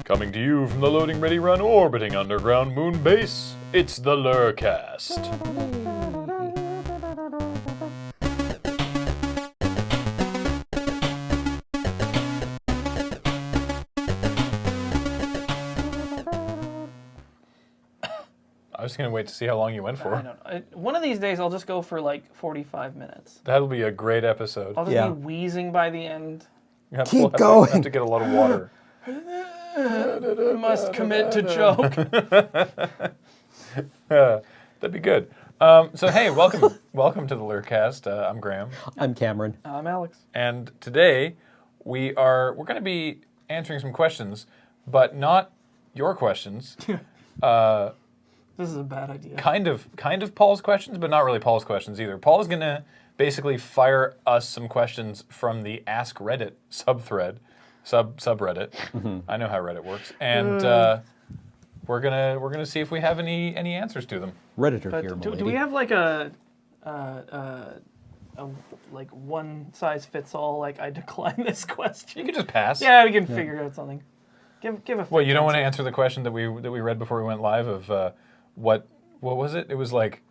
Coming to you from the LoadingReadyRun orbiting underground moon base, it's the LRRcast. I was going to wait to see how long you went for. I don't know. One of these days, I'll just go for like 45 minutes. That'll be a great episode. I'll just be wheezing by the end. Keep going. Have to get a lot of water. Must commit to joke. That'd be good. So hey, welcome to the LRRcast. I'm Graham. I'm Cameron. I'm Alex. And today we're going to be answering some questions, but not your questions. This is a bad idea. Kind of Paul's questions, but not really Paul's questions either. Paul's going to basically fire us some questions from the Ask Reddit subreddit. Mm-hmm. I know how Reddit works, and we're gonna see if we have any answers to them. Redditor But here, do we have like a like one size fits all? Like I decline this question. You can just pass. Yeah, we can figure out something. Give a. Well, you don't want to answer the question that we read before we went live of what was it? It was like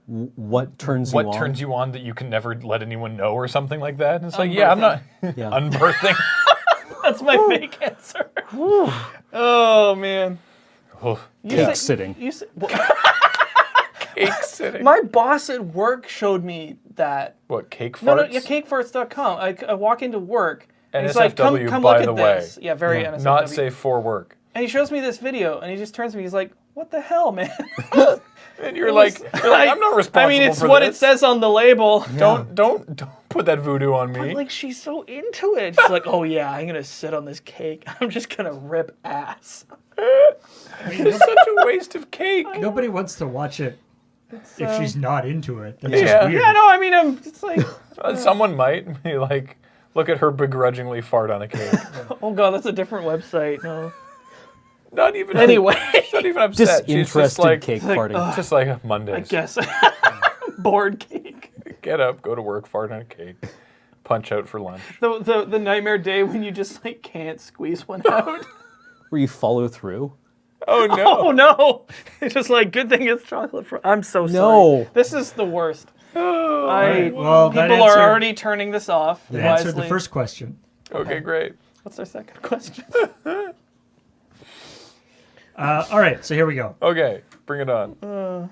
what turns you on? What turns you on that you can never let anyone know or something like that? And it's like, Unbirthing. yeah, I'm not Yeah. unbirthing. That's my fake answer. Oh man. Cake sitting. Cake sitting. My boss at work showed me that. What, cake farts? No, yeah, cakefarts.com. I walk into work and he's NSFW, like, come by look the at way. this. Yeah, very NSFW. Not safe for work. And he shows me this video and he just turns to me. He's like, what the hell, man? And you're like, I'm not responsible. I mean, it's for what this. it says on the label. Yeah. Don't put that voodoo on me. But like, she's so into it. She's like, oh yeah, I'm gonna sit on this cake. I'm just gonna rip ass. It's such a waste of cake. Nobody wants to watch it if she's not into it. That's Yeah. just weird. Yeah, no, I mean, it's like, Someone might be like, look at her begrudgingly fart on a cake. oh god, that's a different website. No. Not even. Anyway. She's not even upset. She's Disinterested just like, cake like, farting. just like Mondays. I guess. Bored cake. Get up, go to work, fart on a cake, punch out for lunch. The nightmare day when you just like can't squeeze one out. Where you follow through. Oh no! Oh no! It's just like, good thing it's chocolate. I'm so sorry. No. This is the worst. Well, that People are answered- already turning this off. That answered wisely. the first question. Okay, great. What's our second question? All right, so here we go. Okay, bring it on.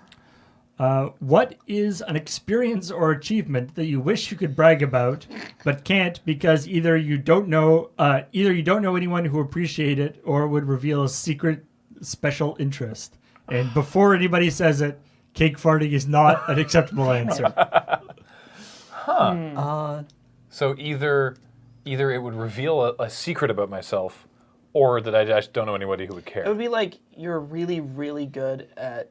What is an experience or achievement that you wish you could brag about, but can't because either you don't know anyone who appreciate it, or would reveal a secret special interest? And before anybody says it, cake farting is not an acceptable answer. So either it would reveal a secret about myself, or that I just don't know anybody who would care. It would be like you're really, really good at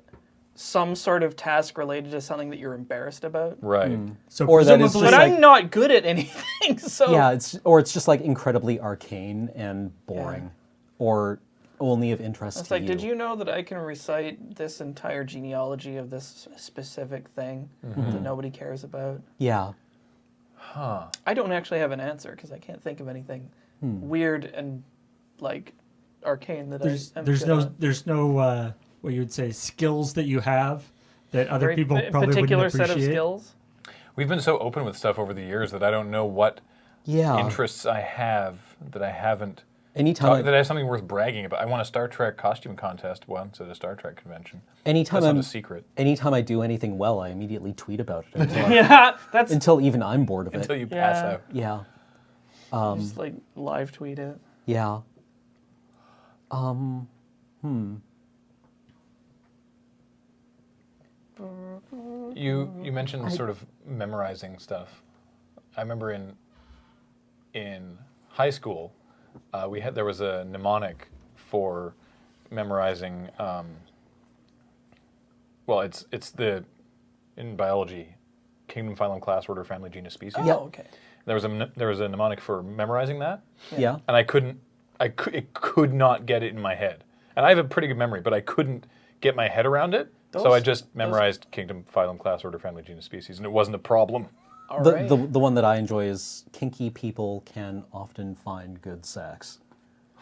some sort of task related to something that you're embarrassed about. Right. So Or that is presumably, But Just I'm not good at anything, so... Yeah, it's just like incredibly arcane and boring, or only of interest It's to like, you. did you know that I can recite this entire genealogy of this specific thing that nobody cares about? Yeah. I don't actually have an answer because I can't think of anything weird and like arcane that I'm there's no what you would say skills that you have that other very people probably particular wouldn't set appreciate. of skills. We've been so open with stuff over the years that I don't know what Yeah. interests I have that I haven't. Anytime That I have something worth bragging about. I won a Star Trek costume contest once at a Star Trek convention. anytime That's I'm not a secret. anytime I do anything well, I immediately tweet about it until, Yeah, that's until even I'm bored of it. Until you pass Yeah. out. Yeah. just like live tweet it. Yeah. You mentioned sort of memorizing stuff. I remember in high school, there was a mnemonic for memorizing. Well, it's in biology, kingdom, phylum, class, order, family, genus, species. Yeah. Oh, okay. There was a mnemonic for memorizing that, Yeah. and it could not get it in my head. And I have a pretty good memory, but I couldn't get my head around it. So I just memorized kingdom, phylum, class, order, family, genus, species, and it wasn't a problem. All The, right. the one that I enjoy is kinky people can often find good sex.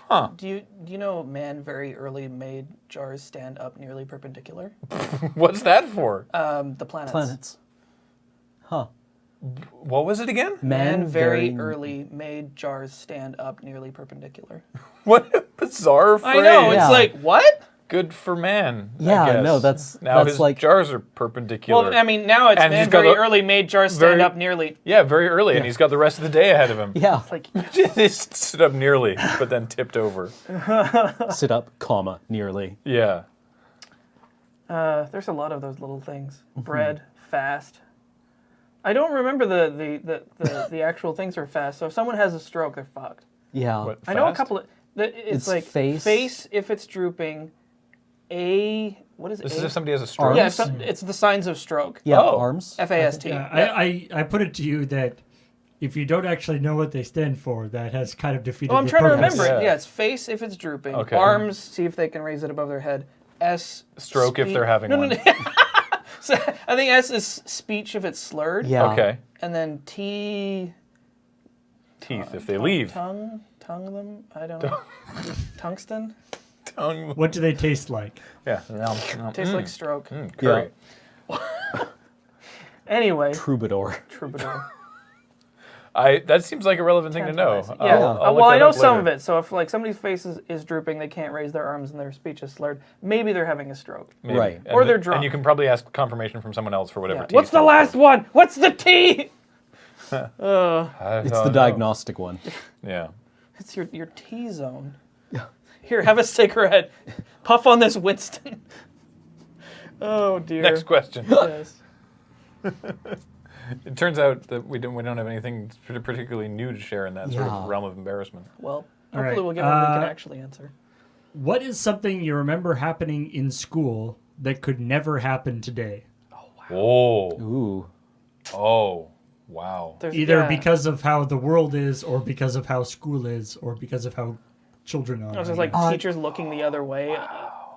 Huh. Do you know man very early made jars stand up nearly perpendicular? What's that for? The planets. Planets. Huh. What was it again? Man very early made jars stand up nearly perpendicular. What a bizarre phrase. I know, it's Yeah. like, what? Good for man. I Yeah, guess. no, that's- now that's his like- jars are perpendicular. Well, I mean, now it's And he's man got very the- early made jars stand very- up nearly. yeah, very early, and he's got the rest of the day ahead of him. Yeah. It's like, He stood up nearly, but then tipped over. Sit up, comma, nearly. Yeah. there's a lot of those little things. Bread, fast. I don't remember the actual things are fast. So if someone has a stroke, they're fucked. Yeah. What, I know a fast? couple of. It's It's like face. if it's drooping. What is it? This is if somebody has a stroke. Arms? Yeah, it's the signs of stroke. Yeah, Oh. arms. FAST. Yeah, I put it to you that if you don't actually know what they stand for, that has kind of defeated Oh, I'm the trying to purpose. remember it. Yeah. Yeah, it's face if it's drooping. Okay. Arms, see if they can raise it above their head. S. Stroke if they're having one. No. So, I think S is speech if it's slurred. Yeah. Okay. And then T. Teeth if they leave. Tongue them. I don't know. Tungsten. Tongue. What do they taste like? Yeah. Tastes like stroke. Curry. Anyway, Troubadour. troubadour. That seems like a relevant thing to know. Tantalizing. Yeah. I'll look Well, I that know up some later. of it. So if like somebody's face is drooping, they can't raise their arms and their speech is slurred. Maybe they're having a stroke. Maybe. Right. And Or they're And drunk. you can probably ask confirmation from someone else for whatever. Yeah. T What's the stands last for. one? What's the T? I It's don't the know. diagnostic one. Yeah. It's your T zone. Yeah. Here, have a cigarette. Puff on this Winston. Oh dear. Next question. Yes. It turns out that we don't have anything particularly new to share in that sort of Yeah. realm of embarrassment. Well, All hopefully right, we'll get one we can actually answer. What is something you remember happening in school that could never happen today? Oh. Ooh. Oh. Wow. There's, Either yeah. because of how the world is, or because of how school is, or because of how children are. No, it's just like teachers looking the other way.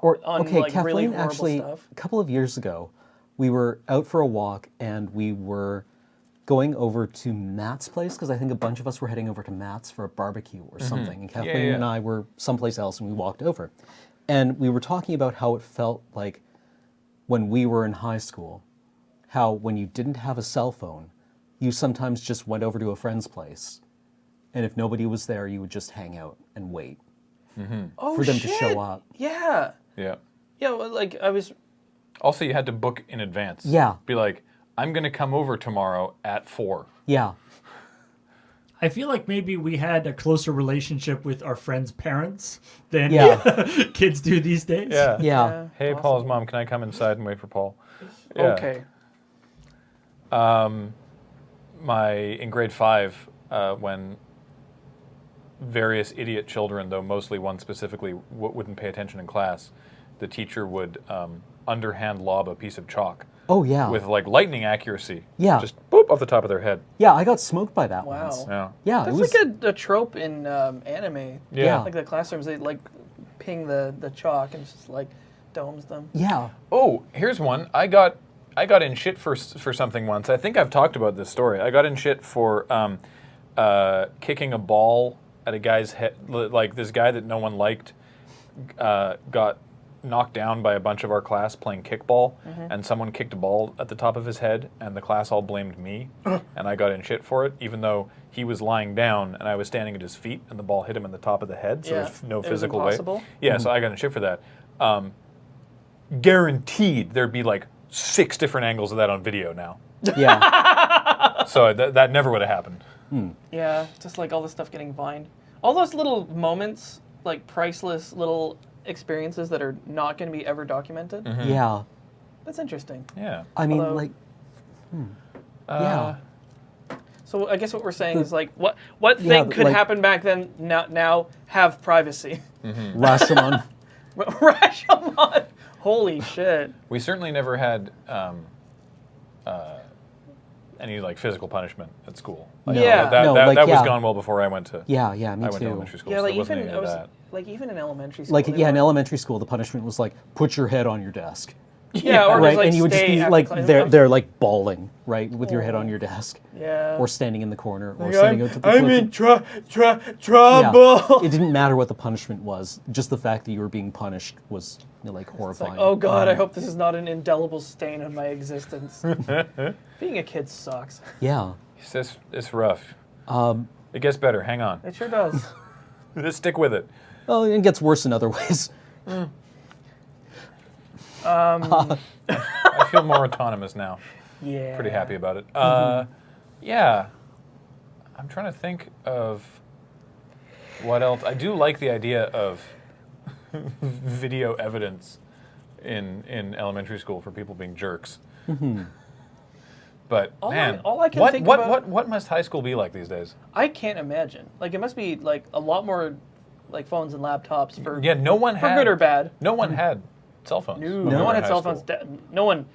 Or On, okay, like, really Kathleen. horrible Actually, stuff. a couple of years ago, we were out for a walk and we were going over to Matt's place because I think a bunch of us were heading over to Matt's for a barbecue or something. And Kathleen yeah. and I were someplace else and we walked over, and we were talking about how it felt like when we were in high school, how when you didn't have a cell phone, you sometimes just went over to a friend's place, and if nobody was there, you would just hang out and wait Oh, for them shit. to show up. Yeah. Yeah. Yeah, well, like I was. Also, you had to book in advance. Yeah. Be like, I'm going to come over tomorrow at 4. Yeah. I feel like maybe we had a closer relationship with our friends' parents than Yeah. kids do these days. Yeah. Yeah. Hey, possible. Paul's mom, can I come inside and wait for Paul? Yeah. Okay. In grade 5, when various idiot children, though mostly one specifically, wouldn't pay attention in class, the teacher would underhand lob a piece of chalk Oh yeah. with like lightning accuracy. Yeah. Just boop off the top of their head. Yeah, I got smoked by that Wow. once. Yeah. Yeah, That's it was. like a trope in anime. Yeah. Like the classrooms, they like ping the chalk and just like domes them. Yeah. Oh, here's one. I got in shit for something once. I think I've talked about this story. I got in shit for kicking a ball at a guy's head. Like this guy that no one liked got knocked down by a bunch of our class playing kickball, and someone kicked a ball at the top of his head, and the class all blamed me, and I got in shit for it, even though he was lying down and I was standing at his feet, and the ball hit him in the top of the head, so Yeah. there's no It was physical way. impossible? Yeah, so I got in shit for that. Guaranteed there'd be like 6 different angles of that on video now. Yeah. So that never would have happened. Yeah, just like all the stuff getting vined. All those little moments, like priceless little experiences that are not going to be ever documented. Yeah. That's interesting. Yeah. I mean, Although- like. Yeah. So I guess what we're saying The- is like, what Yeah, thing but, could like- happen back then now have privacy? Rashomon. Rashomon. Holy shit. We certainly never had any like physical punishment at school. Like, No. Yeah. That, No, that, like, that was yeah. gone well before I went to. Yeah, yeah, me I went to too. elementary school. Yeah, so like there wasn't even any of that. like even in elementary school. Like, they yeah, in were- elementary school, the punishment was like, put your head on your desk. Yeah, or right, just, like, and you would just stay be after like class. they're like bawling, right, with your head on your desk, Yeah. or standing in the corner, or standing out to the I'm cliff. in trouble. Yeah. It didn't matter what the punishment was; just the fact that you were being punished was like It's horrifying. like, oh god, I hope this is not an indelible stain on my existence. Being a kid sucks. Yeah. It's rough. It gets better. Hang on. It sure does. Just stick with it. Well, it gets worse in other ways. I feel more autonomous now. Yeah. Pretty happy about it. Yeah. I'm trying to think of what else. I do like the idea of video evidence in elementary school for people being jerks. But man, all I can think about- what must high school be like these days? I can't imagine. Like, it must be like a lot more like phones and laptops for Yeah, no one for had good or bad. No one had cell phones. No, when we no were one in had high cell phones. school. No one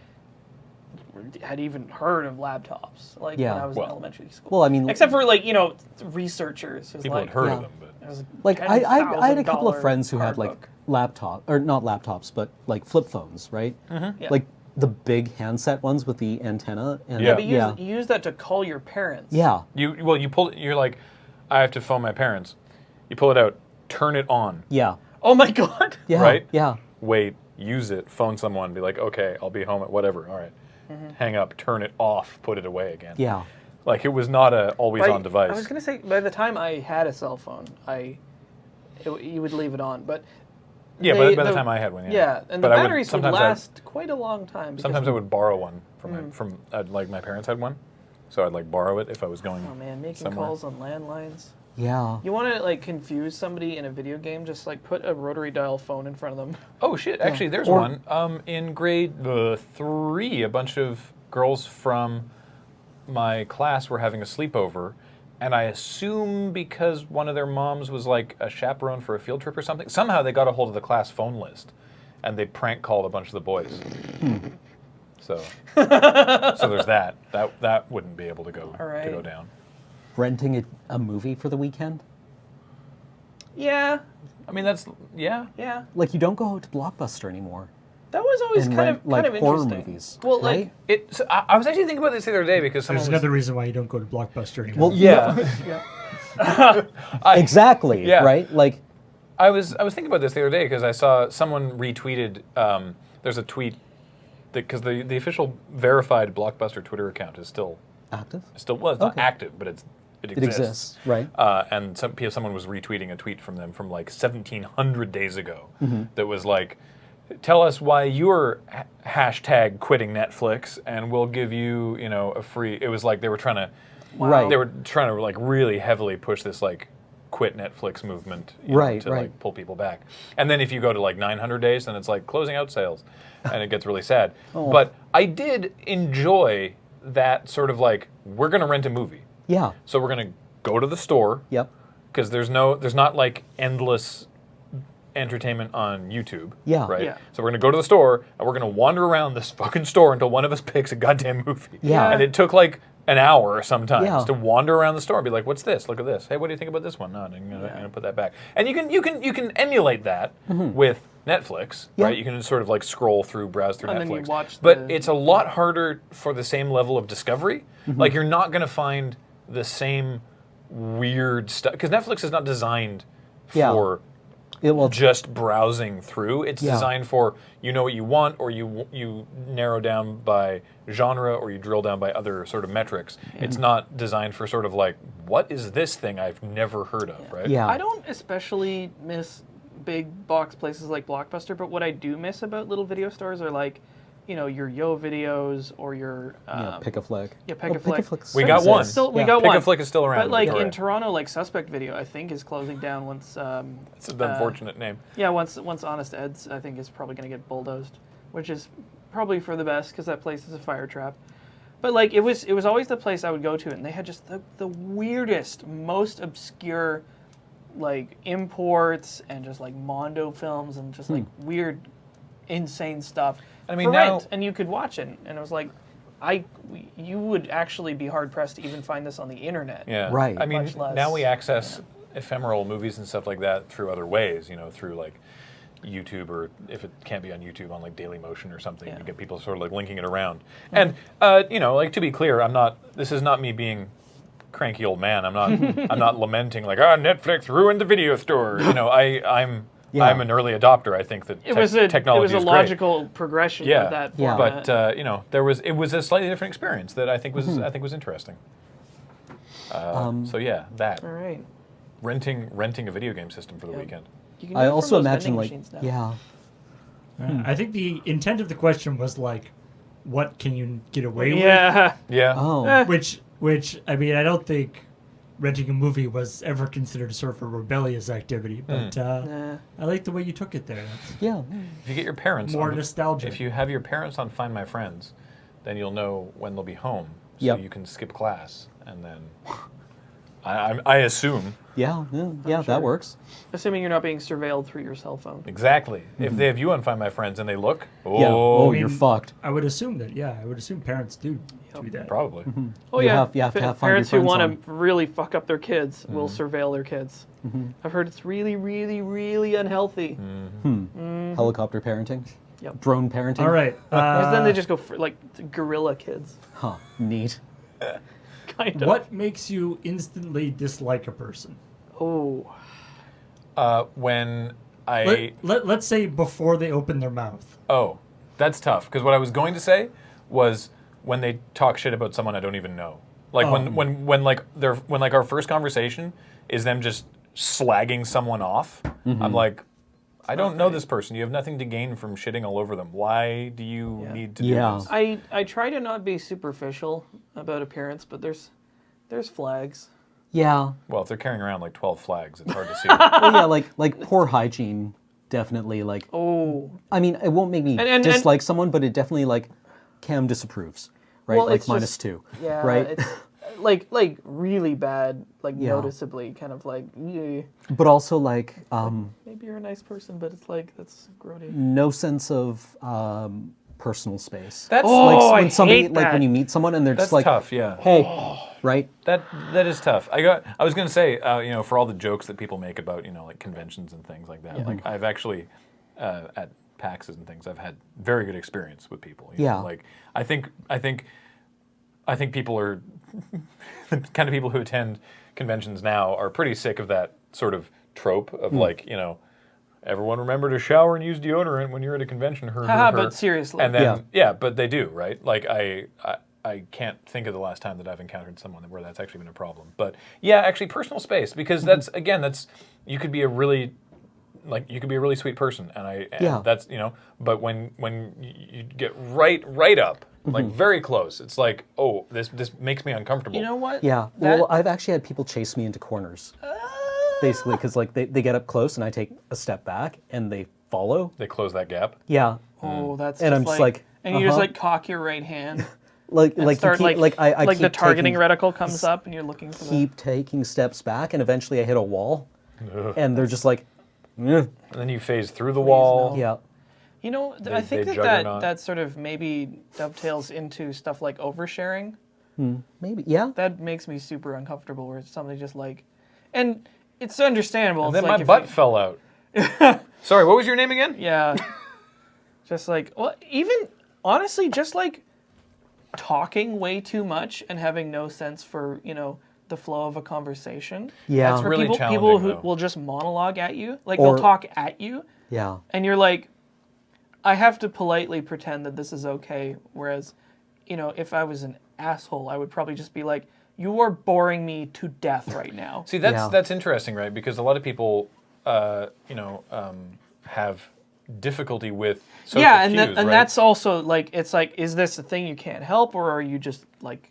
had even heard of laptops. Like Yeah. when I was Well- in elementary school. Well, I mean, Except for like researchers. Who's People like, had heard Yeah. of them, but it was a like I had a couple of $10,000 friends who had like card book. laptop, or not laptops, but like flip phones, right? Yeah. Like the big handset ones with the antenna. And Yeah. But you use that to call your parents. Yeah. you pull it. You're like, I have to phone my parents. You pull it out, turn it on. Yeah. Oh my god. Yeah. Right? Yeah. Wait, use it, phone someone, be like, okay, I'll be home at whatever. All right. Hang up, turn it off, put it away again. Yeah. Like it was not a always on device. I was gonna say by the time I had a cell phone, you would leave it on, but yeah, they- by the time I had one, yeah. yeah, and the But I batteries would sometimes last quite a long time. because- Sometimes I would borrow one from like my parents had one, so I'd like borrow it if I was going. Oh man, making somewhere. calls on landlines. Yeah. You want to like confuse somebody in a video game? Just like put a rotary dial phone in front of them. Oh shit! Actually, there's Or- one. In grade 3, a bunch of girls from my class were having a sleepover, and I assume because one of their moms was like a chaperone for a field trip or something, somehow they got a hold of the class phone list, and they prank called a bunch of the boys. So there's that. That wouldn't be able to go All right. to go down. Renting a movie for the weekend. Yeah, I mean, that's yeah. yeah. Like you don't go to Blockbuster anymore That was always and kind rent of like horror interesting. movies. Well, right? like So I was actually thinking about this the other day because someone There's was, another reason why you don't go to Blockbuster anymore. Well, yeah. exactly. Yeah. Right. Like I was thinking about this the other day because I saw someone retweeted. There's a tweet because the official verified Blockbuster Twitter account is still active. well, it's not Okay. active, but it It exists. Right. And someone was retweeting a tweet from them from like 1,700 days ago Mm-hmm. that was like, "Tell us why you're hashtag quitting Netflix, and we'll give you a free." It was like they were trying to. Right. They were trying to like really heavily push this like quit Netflix movement Right, to right. like pull people back. And then if you go to like 900 days, then it's like closing out sales, and it gets really sad. Oh. But I did enjoy that sort of like we're going to rent a movie, Yeah. so we're going to go to the store Yep. because there's not like endless entertainment on YouTube. Yeah. Right. Yeah. So we're going to go to the store and we're going to wander around this fucking store until one of us picks a goddamn movie. Yeah. And it took like an hour sometimes Yeah. to wander around the store and be like, "What's this? Look at this. Hey, what do you think about this one? No, I'm gonna put that back." And you can emulate that with Netflix, Yeah. right? You can sort of like browse through And Netflix. then you watch but the- it's a lot harder for the same level of discovery. Mm-hmm. Like you're not going to find the same weird stuff because Netflix is not designed Yeah. for It will. just browsing through. It's Yeah. designed for what you want, or you narrow down by genre, or you drill down by other sort of metrics. It's not designed for sort of like, what is this thing I've never heard of, right? Yeah. I don't especially miss big box places like Blockbuster, but what I do miss about little video stores are like, your Yo videos or your Pick a flick. yeah, Pick a Flick. Flick's We still got one. exists. Still, we Yeah. got Pick one. a Flick is still around. But like Victoria. in Toronto, like Suspect Video, I think is closing down once. It's an unfortunate name. Yeah, once Honest Ed's, I think is probably going to get bulldozed, which is probably for the best because that place is a fire trap. But like it was always the place I would go to, and they had just the weirdest, most obscure, like imports and just like Mondo films and just like weird, insane stuff. I mean, for now- rent, and you could watch it, and it was like, you would actually be hard pressed to even find this on the internet. Yeah. Right. I mean, Much less, now we access ephemeral movies and stuff like that through other ways, through like YouTube, or if it can't be on YouTube, on like Dailymotion or something. Yeah. You get people sort of like linking it around. And you know, like to be clear, this is not me being cranky old man. I'm not lamenting like, Netflix ruined the video store. You know, I'm an early adopter. I think that technology is great. logical progression Yeah. of that Yeah. format. But you know, it was a slightly different experience that I think was interesting. So yeah, that All right. renting a video game system for the weekend. You can I do it from also those imagine vending like, machines now. I think the intent of the question was like, what can you get away Yeah. Yeah. oh, with? Which I mean, I don't think renting a movie was ever considered sort of a rebellious activity, but Nah. I like the way you took it there. That's yeah. If you get your parents more on, nostalgia. if you have your parents on Find My Friends, then you'll know when they'll be home, so Yep. you can skip class, and then I assume Yeah, that works. Assuming you're not being surveilled through your cell phone. exactly if they have you on Find My Friends and they look, Yeah. Oh, I you're mean, fucked. I would assume that. Yeah, I would assume parents do that. probably. Oh You yeah, have to have Find Your parents who Friends want to really fuck up their kids will surveil their kids. I've heard it's really, really, really unhealthy. Helicopter parenting. Yep. Drone parenting. All right. Because then they just go for like gorilla kids, Huh. Neat. kind of. What makes you instantly dislike a person? Oh, When I Let's say before they open their mouth. oh, that's tough because what I was going to say was when they talk shit about someone I don't even know. Like when our first conversation is them just slagging someone off. I'm like, I don't know this person. You have nothing to gain from shitting all over them. Why do you need to do Yeah. this? I try to not be superficial about appearance, but there's flags. Yeah. Well, if they're carrying around like 12 flags, it's hard to see. Well, yeah, like poor hygiene. Definitely, like. Oh, I mean, it won't make me And- dislike someone, but it definitely like Cam disapproves, right? Well, like it's minus just- 2, yeah, right? It's like really bad, like Yeah. noticeably, kind of like But also like maybe you're a nice person, but it's like that's grody. no sense of personal space. That's Oh, like when I somebody hate like that. when you meet someone and they're that's just like, tough. Yeah. hey, right? That is tough. I was going to say, you know, for all the jokes that people make about, you know, like conventions and things like that. Like I've actually at PAXs and things, I've had very good experience with people. You know? Yeah. Like I think people are the kind of people who attend conventions now are pretty sick of that sort of trope of like, you know, everyone remember to shower and use deodorant when you're at a convention. But seriously. And then but they do, right? Like I can't think of the last time that I've encountered someone where that's actually been a problem. But yeah, actually personal space, because that's you could be a really sweet person, and that's, you know, but when you get right up, like very close, it's like, oh, this makes me uncomfortable. You know what? Yeah. That- Well, I've actually had people chase me into corners, basically, because like they get up close and I take a step back and they follow. They close that gap. Yeah. Oh, that's And just I'm just like, and you just like cock your right hand like and like start you keep, I like the keep targeting taking, reticle comes up and you're looking for keep taking steps back, and eventually I hit a wall, and they're just like, "Eh." And then you phase through the wall. no. Yeah. You know, I think they that juggernaut. that sort of maybe dovetails into stuff like oversharing. Maybe. Yeah. That makes me super uncomfortable where somebody just like, and it's understandable. And it's then like my if butt you- fell out. Sorry, what was your name again? Yeah. Just like, well, even honestly, just like talking way too much and having no sense for, you know, the flow of a conversation. Yeah. That's For really people challenging, who though. will just monologue at you, like Or- they'll talk at you, Yeah. and you're like, I have to politely pretend that this is okay. Whereas, you know, if I was an asshole, I would probably just be like, you are boring me to death right now. See, that's Yeah. that's interesting, right? Because a lot of people, have difficulty with social Yeah, and cues, and right? that's also like, it's like, is this a thing you can't help, or are you just like,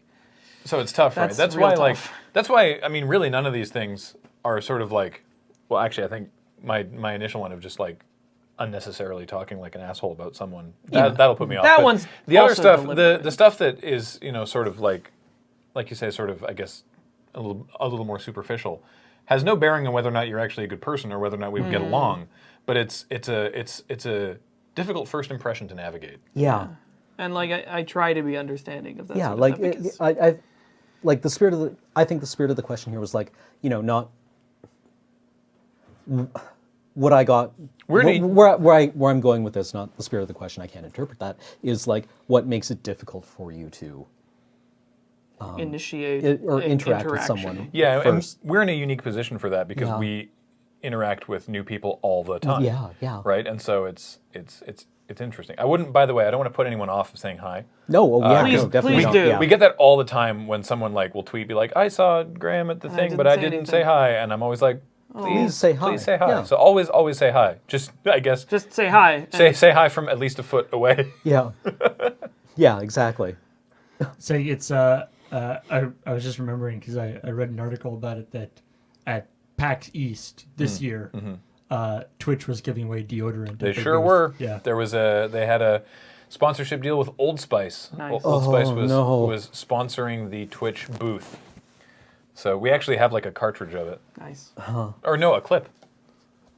So it's tough, right? That's That's real why, like, tough. that's why. I mean, really, none of these things are sort of like. Well, actually, I think my initial one of just like unnecessarily talking like an asshole about someone that'll put me off. That But one's the other also stuff. deliberate. The stuff that is, you know, sort of like you say, sort of, I guess, a little more superficial, has no bearing on whether or not you're actually a good person or whether or not we would get along. But it's a difficult first impression to navigate. Yeah. and like I try to be understanding of that. Yeah. sort of Like stuff because- I like the spirit of the. I think the spirit of the question here was like, you know, not. what I got, Where do you- where I'm going with this, not the spirit of the question, I can't interpret that, is like what makes it difficult for you to Initiate or an interact with interaction. someone. Yeah, and first. we're in a unique position for that because Yeah. we interact with new people all the time. Yeah. Right, and so it's interesting. I wouldn't. By the way, I don't want to put anyone off of saying hi. No, yeah, Please- no, definitely please not. do. Yeah. We get that all the time when someone like will tweet, be like, "I saw Graham at the And I thing, didn't but I say didn't anything." say hi," and I'm always like, Please say hi. Please say hi. Yeah. So always say hi. Just I guess Just say hi. say hi from at least a foot away. Yeah. Yeah, exactly. So it's I was just remembering because I read an article about it that at PAX East this year, Twitch was giving away deodorant. They at their sure booth. were. Yeah. They had a sponsorship deal with Old Spice. Nice. Old Spice Oh, was no. was sponsoring the Twitch booth. So we actually have like a cartridge of it. Nice. Or no, a clip.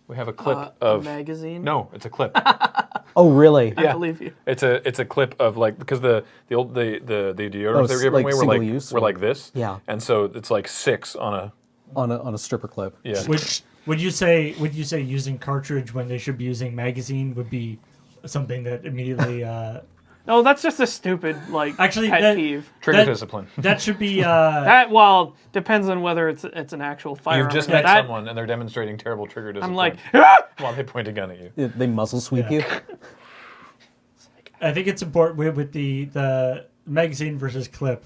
We have a clip A of magazine. No, it's a clip. Oh, really? I believe you. It's a clip of like because the deodorants Oh, they were giving like away single use were or- like this. Yeah. And so it's like 6 on a On a stripper clip. yeah. Would you say using cartridge when they should be using magazine would be something that immediately No, that's just a stupid Actually, pet that- peeve. Trigger that- discipline. that should be That depends on whether it's an actual firearm. You've just or met not. That- someone and they're demonstrating terrible trigger discipline. I'm like, "Ah!" while they point a gun at you. They muzzle sweep you. I think it's important with the magazine versus clip.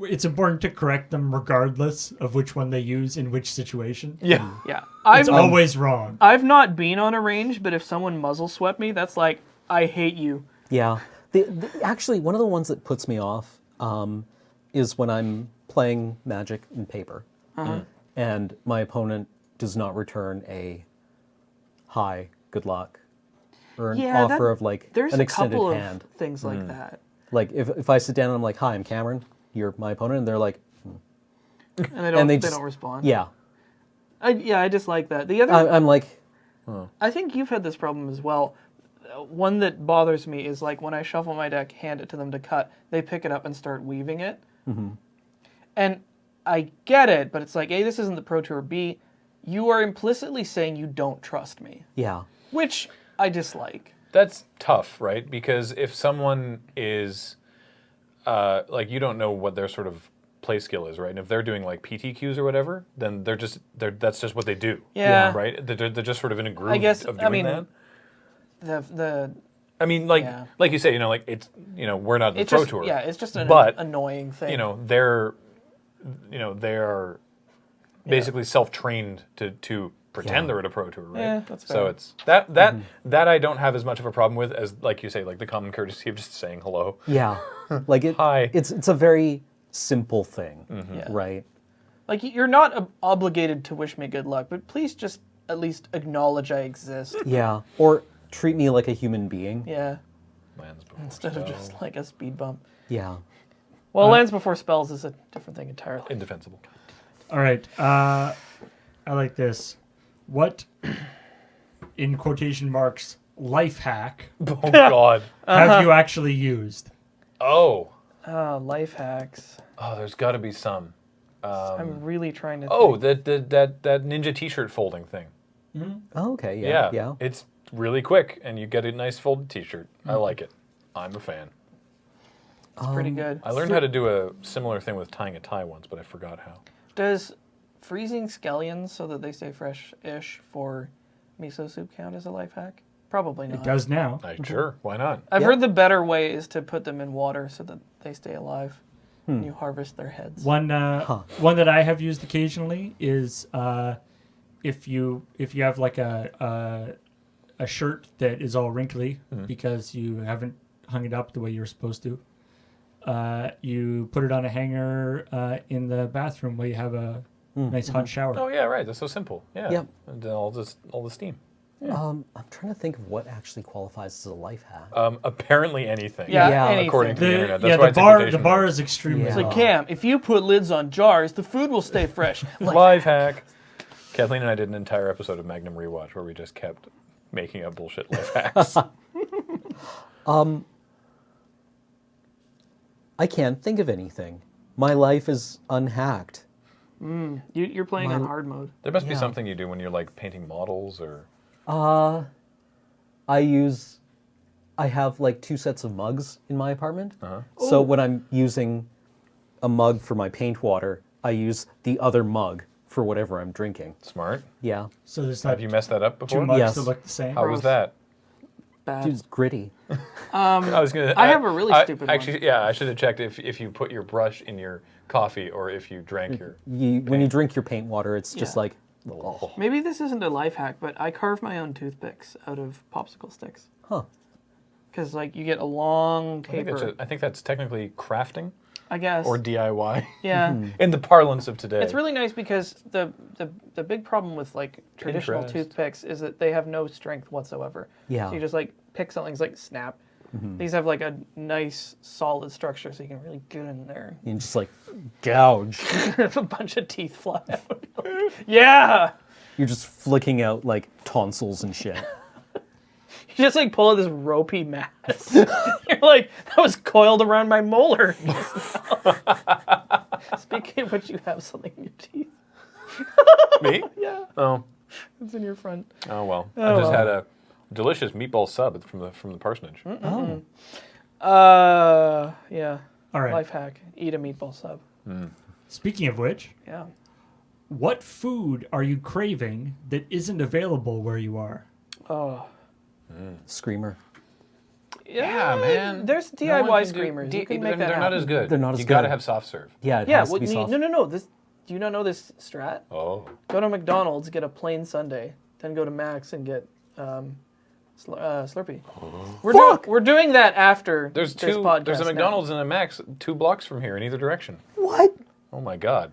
It's important to correct them regardless of which one they use in which situation. Yeah. yeah. It's always wrong. I've not been on a range, but if someone muzzle swept me, that's like, I hate you. Yeah. Actually, one of the ones that puts me off is when I'm playing Magic in paper, and my opponent does not return a hi, good luck, or an offer of like There's an a extended couple hand. of things like that. Like if I sit down and I'm like, hi, I'm Cameron, you're my opponent, and they're like, And they just- don't respond. yeah. I dislike that. The other I'm like, I think you've had this problem as well. One that bothers me is like when I shuffle my deck, hand it to them to cut, they pick it up and start weaving it. And I get it, but it's like, A, this isn't the Pro Tour. B, you are implicitly saying you don't trust me, yeah. which I dislike. That's tough, right? Because if someone is like you don't know what their sort of play skill is, right? And if they're doing like PTQs or whatever, then that's just what they do. Yeah. Right? They're just sort of in a groove I guess, of I doing mean, that. The I mean, like Yeah. like you say, like it's we're not the it's Pro just Tour. it's just an But, annoying thing. They're basically self-trained to pretend they're at a Pro Tour, right? Yeah, that's So fair. it's that I don't have as much of a problem with as, like you say, like the common courtesy of just saying hello. Yeah. Like Hi. it's a very simple thing, Yeah. right? Like you're not obligated to wish me good luck, but please just at least acknowledge I exist. Yeah. Or treat me like a human being. Yeah, Lands before instead of spells. just like a speed bump. Yeah. Well, lands before spells is a different thing entirely. Indefensible. All right. I like this. What, in quotation marks, life hack Oh God. have you actually used? Oh, Life hacks. there's got to be some. I'm really trying to. Oh, think. that ninja T-shirt folding thing. Oh, okay. Yeah. Yeah. It's really quick, and you get a nice folded T-shirt. I like it. I'm a fan. It's pretty good. I learned how to do a similar thing with tying a tie once, but I forgot how. Does freezing scallions so that they stay fresh-ish for miso soup count as a life hack? Probably not. It does now. Sure, why not? I've Yeah. heard the better way is to put them in water so that they stay alive. And you harvest their heads. One that I have used occasionally is if you have like a shirt that is all wrinkly because you haven't hung it up the way you're supposed to. You put it on a hanger in the bathroom where you have a nice hot shower. Oh yeah, right. That's so simple. Yeah. Yep. And then all the steam. I'm trying to think of what actually qualifies as a life hack. Apparently anything. Yeah, anything. according to the internet. That's Yeah, why the it's in bar quotation marks. is extremely Yeah. It's low. like, Cam, if you put lids on jars, the food will stay fresh. Like, Life hack. Kathleen and I did an entire episode of Magnum Rewatch where we just kept making up bullshit life hacks. I can't think of anything. My life is unhacked. you're playing on hard mode. There must be Yeah. something you do when you're like painting models or I have like 2 sets of mugs in my apartment. So when I'm using a mug for my paint water, I use the other mug for whatever I'm drinking. Smart. Yeah. So there's Have not you messed that up two before? mugs Yes. that look the same. How was that? Bad. Dude, it's gritty. I was gonna. I have a really stupid one. Actually, yeah, I should have checked if you put your brush in your coffee or if you drank your. When you drink your paint water, it's just Yeah. like, oh. Maybe this isn't a life hack, but I carve my own toothpicks out of popsicle sticks. Huh. Because like you get a long taper. I think that's technically crafting I guess. or DIY yeah. in the parlance of today. It's really nice because the big problem with like traditional Pinterest. toothpicks is that they have no strength whatsoever. Yeah. So you just like pick something, it's like snap. These have like a nice solid structure, so you can really get in there. You just like gouge. A bunch of teeth fly out. Yeah. You're just flicking out like tonsils and shit. You just like pull out this ropey mass. You're like, that was coiled around my molar. Speaking of which, you have something in your teeth. Me? Yeah, Oh, it's in your front. oh well. Oh, I just well. had a delicious meatball sub from the parsonage. Oh. Yeah. All right. Life hack: eat a meatball sub. Speaking of which, Yeah. what food are you craving that isn't available where you are? Oh. Screamer. Yeah, man. There's No one DIY can do- screamers. D- You can they're make that not happen. as good. They're not as You gotta good. have soft serve. Yeah, it Yeah. has to be soft. No. This. Do you not know this strat? Oh. Go to McDonald's, get a plain sundae, then go to Mac's and get Slurpee. We're doing that after There's this two. podcast. There's a now. McDonald's and a Mac's 2 blocks from here in either direction. What? Oh my God.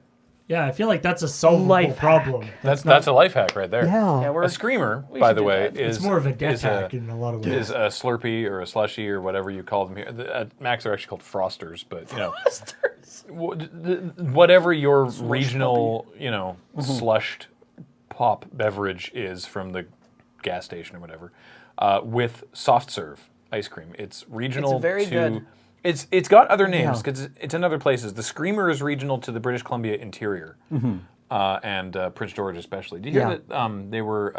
Yeah, I feel like that's a solvable Life problem. That's a life hack right there. Yeah. Yeah, A screamer, we by should the do way, that. is It's more of a death is hack in a lot of ways. is a Slurpee or a slushy or whatever you call them here. At Macs are actually called Frosters, but you know, whatever your regional, you know, slushed pop beverage is from the gas station or whatever, with soft serve ice cream. It's regional. It's very good. It's got other names Yeah. because it's in other places. The Screamer is regional to the British Columbia interior, and Prince George especially. Do you hear Yeah. that they were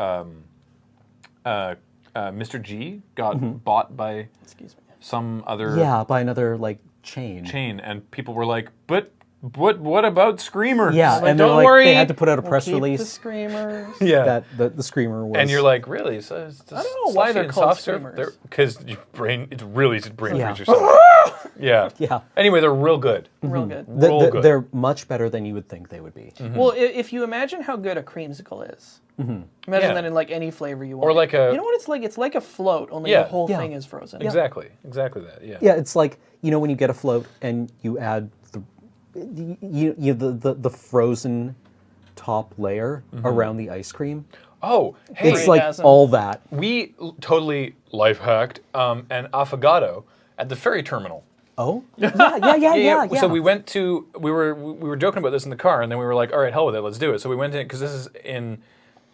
Mr. G got bought by Excuse me. some other Yeah, by another like chain. and people were like, but what about Screamers? Yeah, Like, and they're don't like worry. they had to put out a we'll press keep the release screamers. yeah. that the screamer was. And you're like, really? So it's I don't know why they're called Screamers. Because your brain, it's really brain Yeah. freeze yourself. Yeah. Yeah. Anyway, they're real good. Real good. Real good. They're much better than you would think they would be. Well, if you imagine how good a creamsicle is, imagine Yeah. that in like any flavor you want. Or like a- You know what it's like? It's like a float, only Yeah. the whole Yeah. thing is frozen. Exactly that. Yeah. Yeah, it's like when you get a float and you add the frozen top layer around the ice cream. Oh, hey, It's like Orgasm. all that. we totally life hacked an affogato at the ferry terminal. Oh, yeah. So we went to we were joking about this in the car, and then we were like, all right, hell with it, let's do it. So we went in because this is in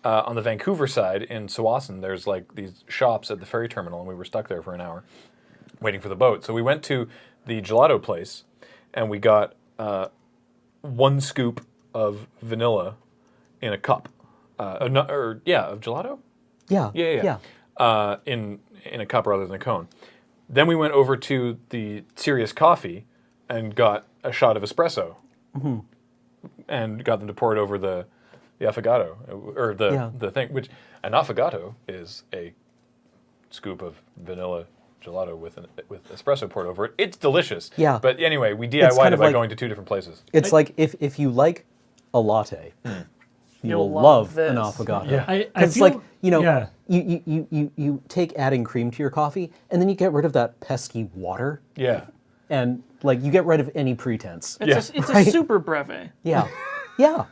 on the Vancouver side in Tsawwassen. There's like these shops at the ferry terminal, and we were stuck there for an hour waiting for the boat. So we went to the gelato place, and we got 1 scoop of vanilla in a cup, of gelato. Yeah. In a cup rather than a cone. Then we went over to the Serious Coffee and got a shot of espresso, and got them to pour it over the affogato or the thing. Which an affogato is a scoop of vanilla gelato with espresso poured over it. It's delicious. Yeah. But anyway, we It's DIY'd kind it of by like- going to 2 different places. It's like if you like a latte, You'll you'll love love an this. affogato. Yeah. I It's feel, like yeah. you take adding cream to your coffee, and then you get rid of that pesky water, Yeah. and like you get rid of any pretense. It's Yeah. a Right. super breve. Yeah, yeah.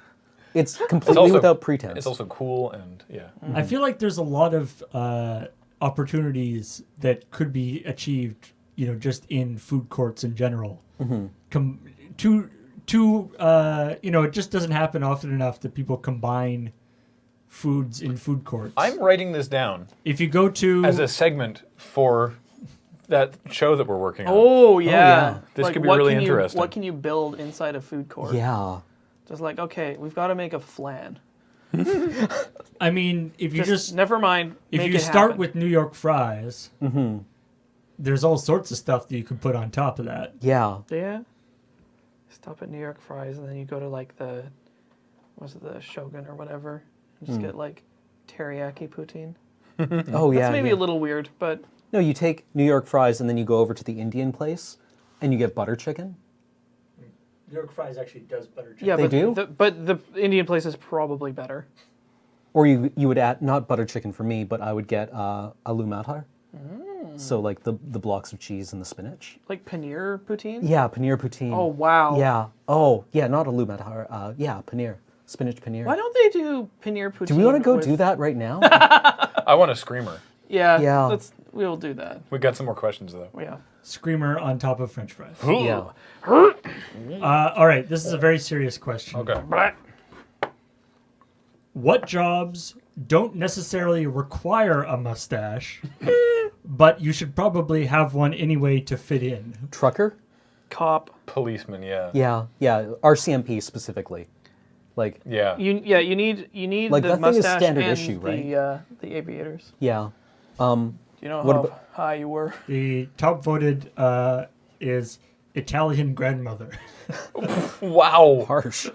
It's completely It's also- without pretense. It's also cool and yeah. I feel like there's a lot of opportunities that could be achieved, just in food courts in general. It just doesn't happen often enough that people combine foods in food courts. I'm writing this down If you go to as a segment for that show that we're working on. Oh yeah. yeah. This Like, could be what really can you- interesting. What can you build inside a food court? Yeah. Just like, okay, we've got to make a flan. I mean, if you just never mind. if make you it start happen. with New York fries, there's all sorts of stuff that you could put on top of that. Yeah. Yeah. Stop at New York fries, and then you go to like the Shogun or whatever, and just get like teriyaki poutine. Oh yeah. That's maybe yeah. a little weird, but No, you take New York fries and then you go over to the Indian place, and you get butter chicken. New York fries actually does butter chicken. yeah, They but do? but the Indian place is probably better. Or you would add not butter chicken for me, but I would get aloo matar. So like the blocks of cheese and the spinach. Like paneer poutine. Yeah, paneer poutine. Oh wow. Yeah. Oh yeah, not aloo matar. Yeah, paneer, spinach paneer. Why don't they do paneer poutine? Do we want to go with- do that right now? I want a screamer. Yeah. Yeah. We'll do that. We got some more questions though. Yeah. Screamer on top of French fries. Yeah. All right, this is a very serious question. Okay. What jobs don't necessarily require a mustache, but you should probably have one anyway to fit in? Trucker. Cop. Policeman, yeah. Yeah. Yeah. RCMP specifically. Like Yeah. You need Like, the that thing is mustache standard and issue, right? the aviators. yeah. Do you know What how about- high you were? The top voted is Italian grandmother. Wow. Harsh.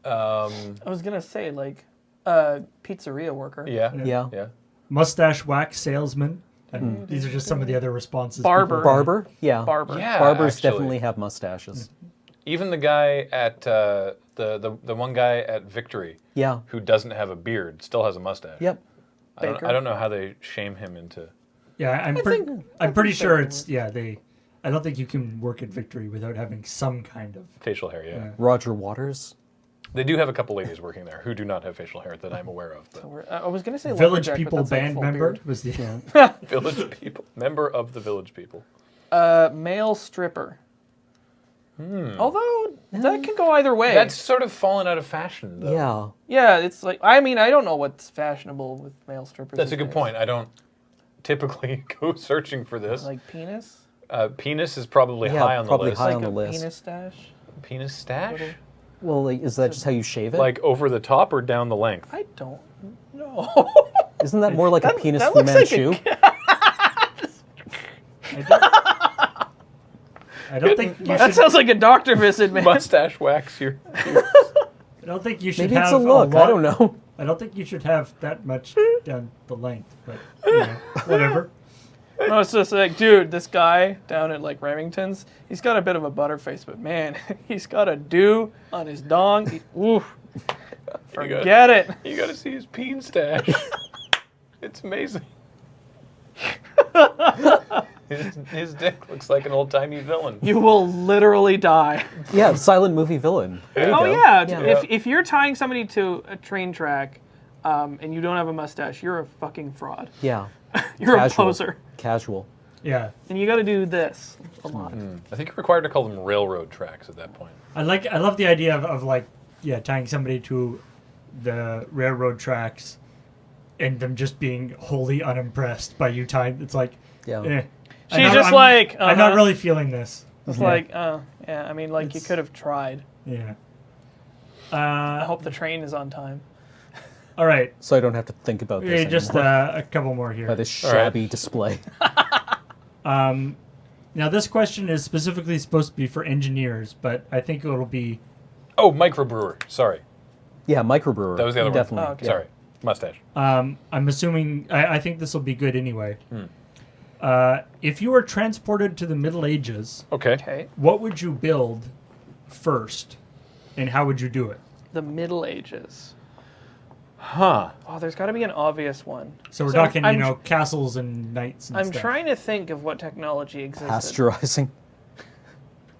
I was gonna say like pizzeria worker. Yeah. Yeah. Yeah. Mustache wax salesman. And these are just some of the other responses. Barber. people- Barber. Yeah. Barber. Yeah. Barbers actually. definitely have mustaches. Even the guy at the one guy at Victory Yeah. who doesn't have a beard still has a mustache. Yep. Baker. I don't know how they shame him into. Yeah, I'm think pretty sure they it's I don't think you can work at Victory without having some kind of. Facial hair, yeah. Yeah. Roger Waters. They do have a couple ladies working there who do not have facial hair that I'm aware of. But I was gonna say Village lumberjack, but People that's, like, band full member beard. was the. Village People, member of the Village People. Male stripper. Although that can go either way. That's sort of fallen out of fashion, though. Yeah. yeah. It's like I mean I don't know what's fashionable with male strippers. That's a these good days. point. I don't typically go searching for this. Like penis. Penis is probably Yeah, high on probably the list. high Like on a the list. penis stash. Penis stash? Well, like, is that just how you shave it? Like over the top or down the length? I don't know. Isn't that more like a penis that Fu looks like a- Manchu? I don't think you that should. sounds like a doctor visit, man. Mustache wax your. I don't think you should Maybe have it's a look. lot- I don't know. I don't think you should have that much down the length, but whatever. No, it's just like, dude, this guy down at like Remington's, he's got a bit of a butterface, but man, he's got a dew on his dong. Oof. Forget it. You gotta see his peen stash. It's amazing. His dick looks like an old-timey villain. You will literally die. Yeah, silent movie villain. There you Oh go. yeah. Yeah. If you're tying somebody to a train track, and you don't have a mustache, you're a fucking fraud. Yeah. You're Casual. a poser. Casual. Yeah, And you got to do this a lot. I think you're required to call them railroad tracks at that point. I love the idea of like tying somebody to the railroad tracks, and them just being wholly unimpressed by you tying. It's like, Yeah. She's just like, I'm not uh-huh. really feeling this. It's like, oh yeah. I mean, like you could have tried. Yeah. I hope the train is on time. All right. So I don't have to think about this Okay, just anymore a couple more here. by this All right. shabby display. Now, this question is specifically supposed to be for engineers, but I think it'll be. Oh, microbrewer. Sorry, Yeah, microbrewer. that was the other Definitely. Oh, okay. Yeah. one. Sorry, mustache. I'm assuming. I think this will be good anyway. If you were transported to the Middle Ages, Okay. Okay. what would you build first, and how would you do it? The Middle Ages. Huh. Oh, there's got to be an obvious one. So we're So talking, I'm- castles and knights and I'm stuff. trying to think of what technology existed. Pasteurizing.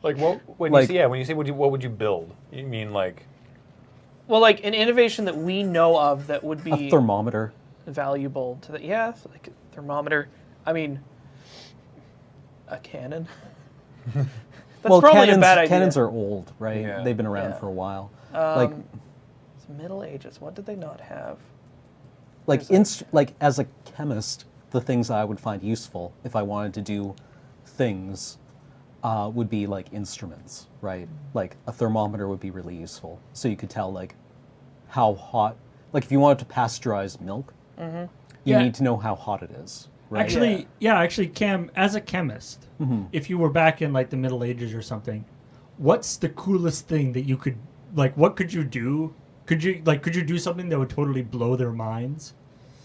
Like what? When Like- you say when you say what would you build? You mean like Well, like an innovation that we know of that would A be thermometer. valuable to the like a thermometer. I mean, a cannon. That's Well, probably cannons, a bad idea. cannons are old, right? Yeah. They've been around Yeah. for a while. Middle Ages. What did they not have? Like as a chemist, the things I would find useful if I wanted to do things would be like instruments, right? Like a thermometer would be really useful, so you could tell like how hot. Like if you wanted to pasteurize milk, you Yeah. need to know how hot it is. Right? Actually, Cam, as a chemist, if you were back in like the Middle Ages or something, what's the coolest thing that you could like? What could you do? Could you do something that would totally blow their minds?